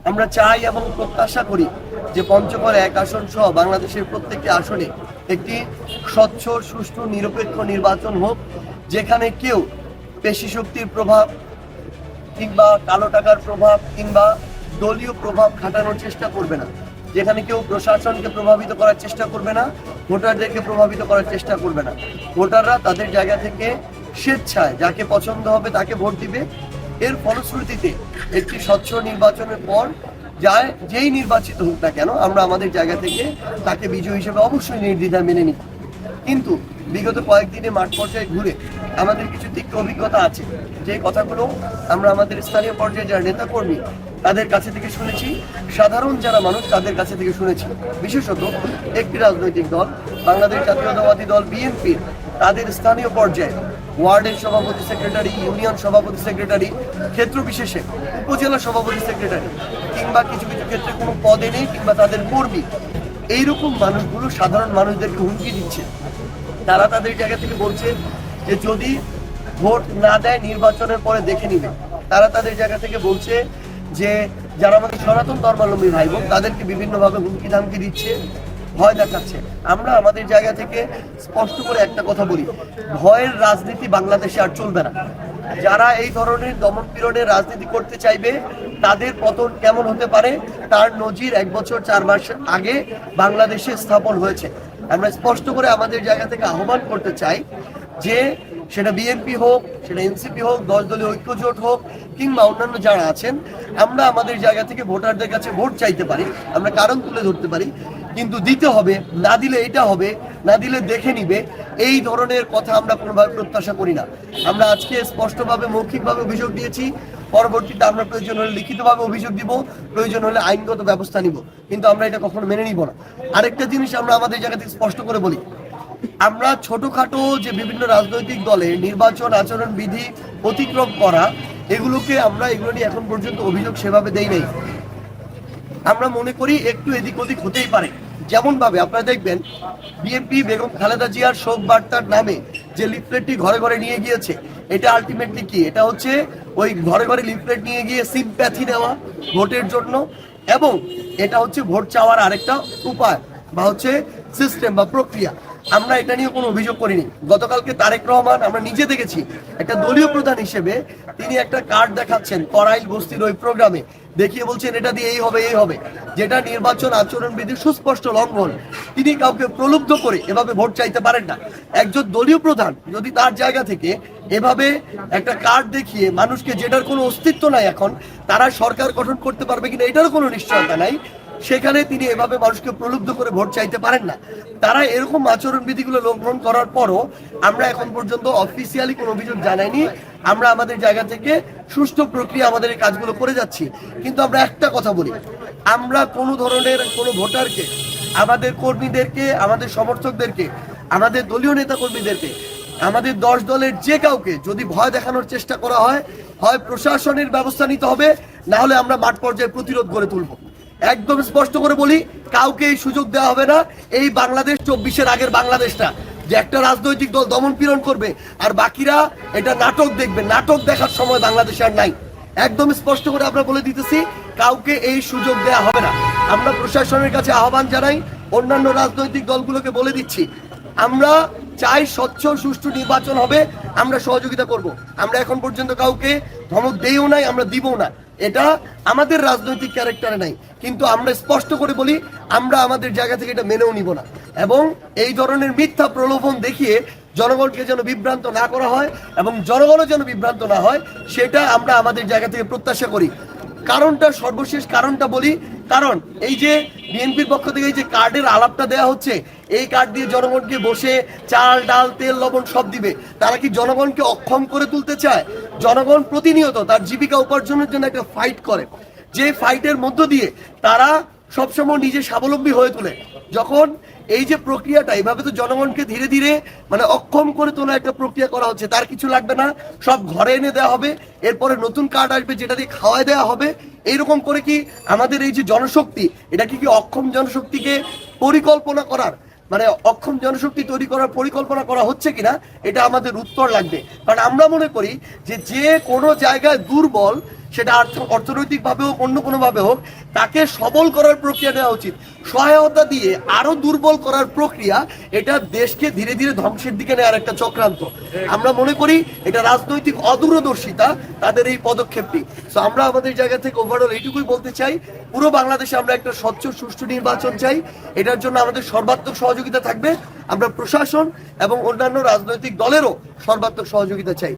আমরা চাই এবং প্রত্যাশা করি যে পঞ্চগড় 1 আসন সহ বাংলাদেশের প্রত্যেকটি আসনে একটি স্বচ্ছ, সুষ্ঠু, নিরপেক্ষ নির্বাচন হোক, যেখানে কেউ পেশি শক্তির প্রভাব কিংবা কালো টাকার প্রভাব কিংবা দলীয় প্রভাব খাটানোর চেষ্টা করবে না, যেখানে কেউ প্রশাসনকে প্রভাবিত করার চেষ্টা করবে না, ভোটারদেরকে প্রভাবিত করার চেষ্টা করবে না। ভোটাররা তাদের জায়গা থেকে স্বেচ্ছায় যাকে পছন্দ হবে তাকে ভোট দিবে। এর ফলশ্রুতিতে একটি স্বচ্ছ নির্বাচনের পর যেই নির্বাচিত হোক না কেন, আমরা আমাদের জায়গা থেকে তাকে বিজয়ী হিসেবে অবশ্যই নির্দ্বিধায় মেনে নিই। কিন্তু বিগত কয়েকদিনে মাঠ পর্যায়ে ঘুরে আমাদের কিছু তিক্ত অভিজ্ঞতা আছে, যে কথাগুলো আমরা আমাদের স্থানীয় পর্যায়ে যারা নেতাকর্মী তাদের কাছে থেকে শুনেছি, সাধারণ যারা মানুষ তাদের কাছে থেকে শুনেছি। বিশেষত একটি রাজনৈতিক দল, বাংলাদেশ জাতীয়তাবাদী দল বিএনপির, তাদের স্থানীয় পর্যায়ে ওয়ার্ডের সভাপতি সেক্রেটারি, ইউনিয়ন সভাপতি সেক্রেটারি, ক্ষেত্র বিশেষে উপজেলা সভাপতি সেক্রেটারি কিংবা কিছু কিছু ক্ষেত্রে কোনো পদে নেই কিংবা তাদের কর্মী, এইরকম মানুষগুলো সাধারণ মানুষদেরকে হুমকি দিচ্ছে। তারা তাদের জায়গা থেকে বলছে যে যদি ভোট না দেয় নির্বাচনের পরে দেখে নিবে। তারা তাদের জায়গা থেকে বলছে যে যারা আমাদের সনাতন ধর্মাবলম্বী ভাই বোন তাদেরকে বিভিন্নভাবে হুমকি ধামকি দিচ্ছে, ভয় দেখাচ্ছে। আমরা আমাদের জায়গা থেকে স্পষ্ট করে একটা কথা বলি, ভয়ের রাজনীতি বাংলাদেশে আর চলবে না। যারা এই ধরনের দমন পীড়নের রাজনীতি করতে চাইবে তাদের পতন কেমন হতে পারে তার নজির 1 বছর 4 মাস আগে বাংলাদেশে স্থাপন হয়েছে। আমরা স্পষ্ট করে আমাদের জায়গা থেকে আহ্বান করতে চাই যে সেটা বিএনপি হোক, সেটা এনসিপি হোক, 10 দলীয় ঐক্যজোট হোক কিংবা অন্যান্য যারা আছেন, আমরা আমাদের জায়গা থেকে ভোটারদের কাছে ভোট চাইতে পারি, আমরা কারণ তুলে ধরতে পারি, কিন্তু দিতে হবে, না দিলে এটা হবে, না দিলে দেখে নিবে, এই ধরনের কথা আমরা কোনোভাবে প্রত্যাশা করি না। আমরা আজকে স্পষ্টভাবে মৌখিকভাবে অভিযোগ দিয়েছি, পরবর্তীতে আমরা প্রয়োজন হলে লিখিতভাবে অভিযোগ দিব, প্রয়োজন হলে আইনগত ব্যবস্থা নিব, কিন্তু আমরা এটা কখনো মেনে নিব না। আরেকটা জিনিস আমরা আমাদের জায়গা থেকে স্পষ্ট করে বলি, আমরা ছোটখাটো যে বিভিন্ন রাজনৈতিক দলে নির্বাচন আচরণ বিধি অতিক্রম করা, এগুলো নিয়ে এখন পর্যন্ত অভিযোগ সেভাবে দেই নাই। আমরা মনে করি একটু এদিক ওদিক হতেই পারে। যেমন ভাবে আপনারা দেখবেন বিএনপি বেগম খালেদা জিয়ার শোক বার্তার নামে যে লিফলেটটি ঘরে ঘরে নিয়ে গিয়েছে, এটা আলটিমেটলি কি? এটা হচ্ছে ওই ঘরে ঘরে লিফলেট নিয়ে গিয়ে সিম্প্যাথি নেওয়া ভোটের জন্য, এবং এটা হচ্ছে ভোট চাওয়ার আরেকটা উপায় বা হচ্ছে সিস্টেম বা প্রক্রিয়া। আমরা এটা নিয়ে কোনো অভিযোগ করিনি। গতকালকে তারেক রহমান আমরা নিজে দেখেছি একটা দলীয় প্রধান হিসেবে তিনি একটা কার্ড দেখাচ্ছেন করাইল বস্তির ওই প্রোগ্রামে, দেখিয়ে বলছেন এটা দিয়ে এই হবে এই হবে, যেটা নির্বাচন আচরণ বিধির সুস্পষ্ট লঙ্ঘন। তিনি কাউকে প্রলুব্ধ করে এভাবে ভোট চাইতে পারেন না। একজন দলীয় প্রধান যদি তার জায়গা থেকে এভাবে একটা কার্ড দেখিয়ে মানুষকে, যেটার কোনো অস্তিত্ব নাই এখন, তারা সরকার গঠন করতে পারবে কিনা এটারও কোনো নিশ্চয়তা নাই, সেখানে তিনি এভাবে মানুষকে প্রলুব্ধ করে ভোট চাইতে পারেন না। তারা এরকম আচরণ বিধিগুলো লঙ্ঘন করার পরও আমরা এখন পর্যন্ত অফিসিয়ালি কোনো অভিযোগ জানাইনি। আমরা আমাদের জায়গা থেকে সুষ্ঠু প্রক্রিয়া আমাদের এই কাজগুলো করে যাচ্ছি। কিন্তু আমরা একটা কথা বলি, আমরা কোনো ধরনের কোনো ভোটারকে, আমাদের কর্মীদেরকে, আমাদের সমর্থকদেরকে, আমাদের দলীয় নেতা কর্মীদেরকে, আমাদের 10 দলের যে কাউকে যদি ভয় দেখানোর চেষ্টা করা হয়, হয় প্রশাসনের ব্যবস্থা নিতে হবে, না হলে আমরা মাঠ পর্যায়ে প্রতিরোধ গড়ে তুলব। একদম স্পষ্ট করে বলি, কাউকে এই সুযোগ দেওয়া হবে না। এই বাংলাদেশ 24-এর আগের বাংলাদেশটা, যে একটা রাজনৈতিক দল দমন পীড়ন করবে আর বাকিরা এটা নাটক দেখবে, নাটক দেখার সময় বাংলাদেশে আর নাই। একদম স্পষ্ট করে আমরা বলে দিতেছি, কাউকে এই সুযোগ দেওয়া হবে না। আমরা প্রশাসনের কাছে আহ্বান জানাই, অন্যান্য রাজনৈতিক দলগুলোকে বলে দিচ্ছি, আমরা চাই স্বচ্ছ সুষ্ঠু নির্বাচন হবে, আমরা সহযোগিতা করব। আমরা এখন পর্যন্ত কাউকে ধমক দেইও নাই, আমরা দিবও না, এটা আমাদের রাজনৈতিক ক্যারেক্টারে নাই। কিন্তু আমরা স্পষ্ট করে বলি, আমরা আমাদের জায়গা থেকে এটা মেনেও নিব না, এবং এই ধরনের মিথ্যা প্রলোভন দেখিয়ে জনগণকে যেন বিভ্রান্ত না করা হয় এবং জনগণও যেন বিভ্রান্ত না হয়, সেটা আমরা আমাদের জায়গা থেকে প্রত্যাশা করি। কারণটা, সর্বশেষ কারণটা বলি, কারণ এই যে বিএনপির পক্ষ থেকে এই যে কার্ডের আলাপটা দেওয়া হচ্ছে, এই কার্ড দিয়ে জনগণকে বসে চাল ডাল তেল লবণ সব দিবে, তারা কি জনগণকে অক্ষম করে তুলতে চায়? জনগণ প্রতিনিয়ত তার জীবিকা উপার্জনের জন্য একটা ফাইট করে, যে ফাইটের মধ্য দিয়ে তারা সবসময় নিজে স্বাবলম্বী হয়ে তোলে। যখন এই যে প্রক্রিয়াটা, এইভাবে তো জনগণকে ধীরে ধীরে মানে অক্ষম করে তোলা একটা প্রক্রিয়া করা হচ্ছে, তার কিছু লাগবে না, সব ঘরে এনে দেওয়া হবে, এরপরে নতুন কার্ড আসবে যেটা দিয়ে খাওয়াই দেওয়া হবে। এইরকম করে কি আমাদের এই যে জনশক্তি, এটা কি অক্ষম জনশক্তিকে পরিকল্পনা করার, মানে অক্ষম জনশক্তি তৈরি করার পরিকল্পনা করা হচ্ছে কিনা, এটা আমাদের উত্তর লাগবে। কারণ আমরা মনে করি যে যে কোনো জায়গায় দুর্বল সেটা অর্থনৈতিকভাবে হোক অন্য কোনোভাবে হোক, তাকে সবল করার প্রক্রিয়া নেওয়া উচিত। সহায়তা দিয়ে আরো দুর্বল করার প্রক্রিয়া, এটা দেশকে ধীরে ধীরে ধ্বংসের দিকে নেওয়ার একটা চক্রান্ত। আমরা মনে করি এটা রাজনৈতিক অদূরদর্শিতা তাদের এই পদক্ষেপটি। তো আমরা আমাদের জায়গা থেকে ওভারঅল এইটুকুই বলতে চাই, পুরো বাংলাদেশে আমরা একটা স্বচ্ছ সুষ্ঠু নির্বাচন চাই। এটার জন্য আমাদের সর্বাত্মক সহযোগিতা থাকবে। আমরা প্রশাসন এবং অন্যান্য রাজনৈতিক দলেরও সর্বাত্মক সহযোগিতা চাই।